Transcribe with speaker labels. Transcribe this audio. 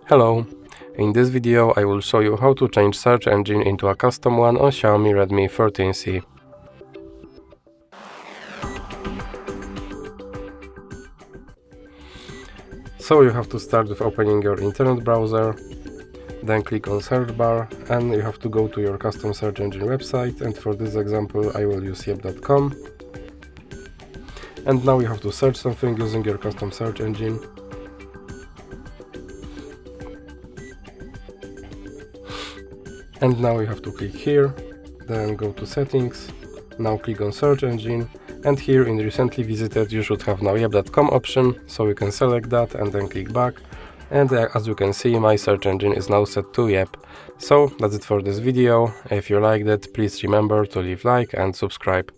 Speaker 1: Hello! In this video I will show you how to change search engine into a custom one on Xiaomi Redmi 13C. So you have to start with opening your internet browser, then click on search bar and you have to go to your custom search engine website, and for this example I will use yep.com. And now you have to search something using your custom search engine. And now you have to click here, then go to settings, now click on search engine, and here in recently visited you should have now yep.com option, so you can select that and then click back. And as you can see, my search engine is now set to Yep. So that's it for this video. If you liked it, please remember to leave like and subscribe.